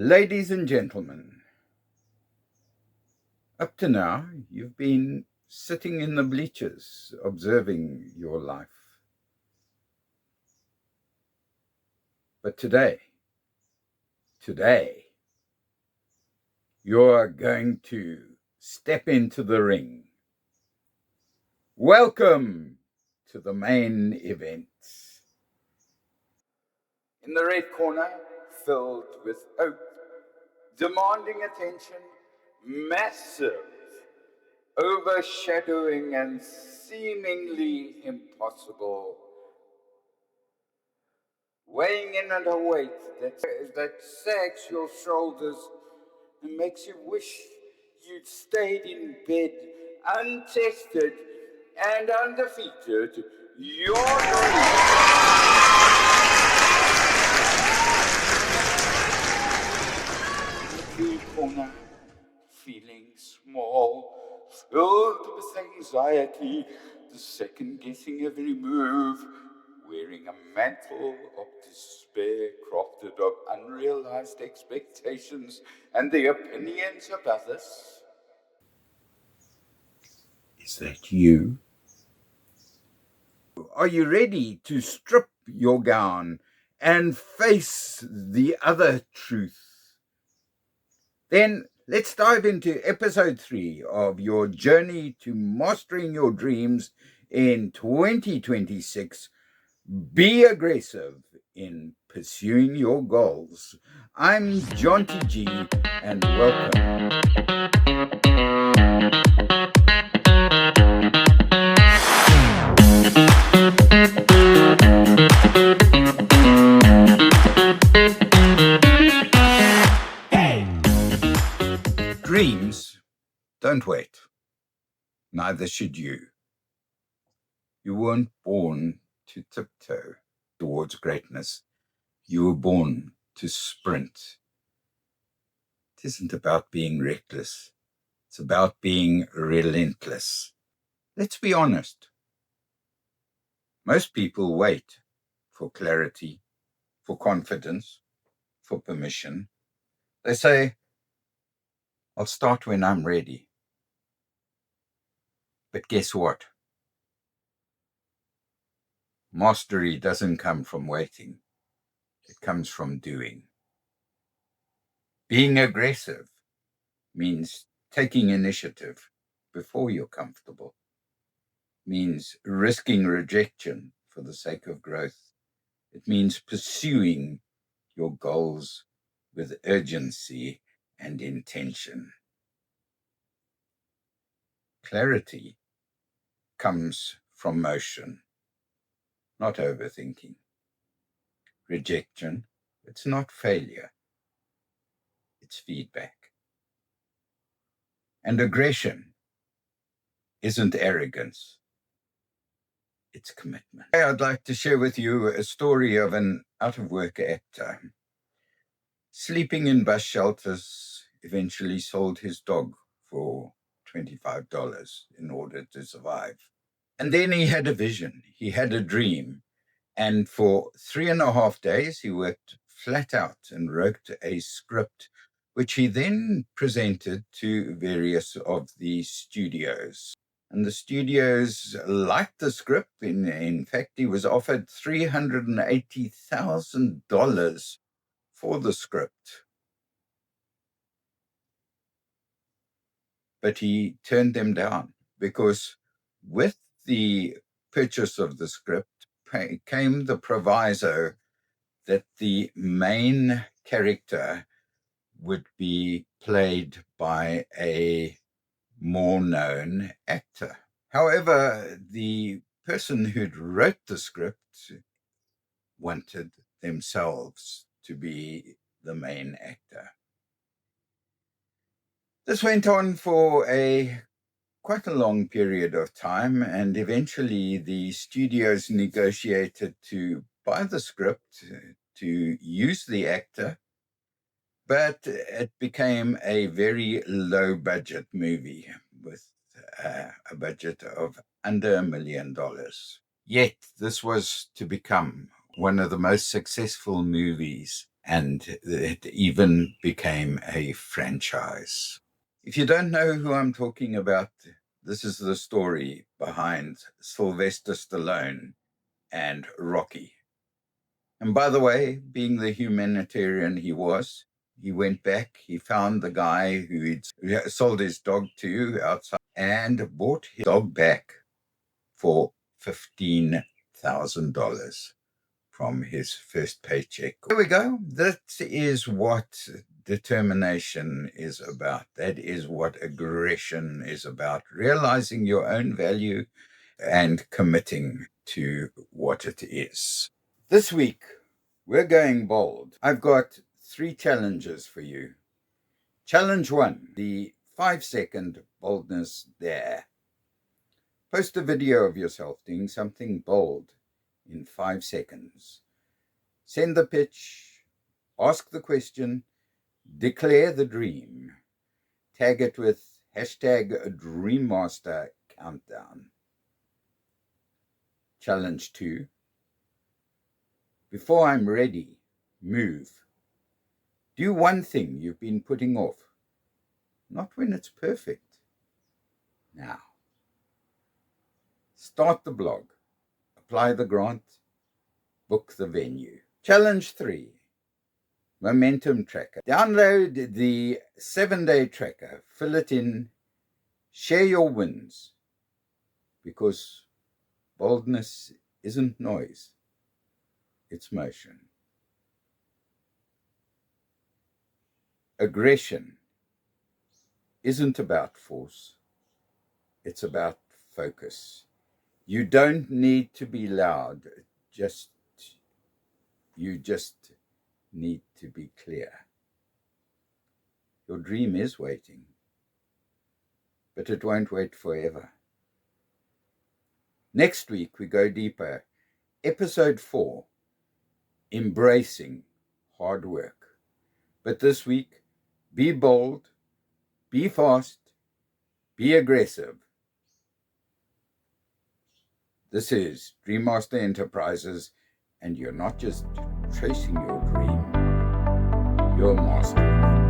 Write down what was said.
Ladies and gentlemen, up to now, you've been sitting in the bleachers observing your life. But today, you're going to step into the ring. Welcome to the main event. In the red corner, filled with hope, demanding attention, massive, overshadowing and seemingly impossible, weighing in at a weight that sags your shoulders and makes you wish you'd stayed in bed, untested and undefeated. Your dream corner, feeling small, filled with anxiety, the second guessing every move, wearing a mantle of despair crafted of unrealized expectations and the opinions of others. Is that you? Are you ready to strip your gown and face the other truth? Then let's dive into episode 3 of your journey to mastering your dreams in 2026. Be aggressive in pursuing your goals. I'm John T.G. and welcome. Dreams don't wait. Neither should you. You weren't born to tiptoe towards greatness. You were born to sprint. It isn't about being reckless. It's about being relentless. Let's be honest. Most people wait for clarity, for confidence, for permission. They say, I'll start when I'm ready. But guess what? Mastery doesn't come from waiting. It comes from doing. Being aggressive means taking initiative before you're comfortable, means risking rejection for the sake of growth. It means pursuing your goals with urgency and intention. Clarity comes from motion, not overthinking. Rejection, it's not failure, it's feedback. And aggression isn't arrogance, it's commitment. I'd like to share with you a story of an out-of-work actor. Sleeping in bus shelters, eventually sold his dog for $25 in order to survive. And then he had a vision, he had a dream. And for 3.5 days, he worked flat out and wrote a script, which he then presented to various of the studios. And the studios liked the script. In fact, he was offered $380,000 for the script. But he turned them down because with the purchase of the script came the proviso that the main character would be played by a more known actor. However, the person who'd wrote the script wanted themselves to be the main actor. This went on for quite a long period of time, and eventually the studios negotiated to buy the script, to use the actor, but it became a very low-budget movie with a budget of under $1 million. Yet this was to become one of the most successful movies and it even became a franchise. If you don't know who I'm talking about, this is the story behind Sylvester Stallone and Rocky. And by the way, being the humanitarian he was, he went back, he found the guy who he'd sold his dog to outside and bought his dog back for $15,000 from his first paycheck. There we go. That is what determination is about. That is what aggression is about. Realizing your own value and committing to what it is. This week, we're going bold. I've got 3 challenges for you. Challenge 1, the 5-second boldness dare. Post a video of yourself doing something bold in 5 seconds. Send the pitch, ask the question, declare the dream. Tag it with #DreamMaster Countdown. Challenge 2. Before I'm ready, move. Do one thing you've been putting off. Not when it's perfect. Now. Start the blog. Apply the grant. Book the venue. Challenge 3. Momentum tracker. Download the 7-day tracker. Fill it in. Share your wins. Because boldness isn't noise. It's motion. Aggression isn't about force. It's about focus. You don't need to be loud. You just need to be clear. Your dream is waiting, but it won't wait forever. Next week, we go deeper. Episode 4, Embracing Hard Work. But this week, be bold, be fast, be aggressive. This is DreamMaster Enterprises, and you're not just chasing your dream, you're mastering it.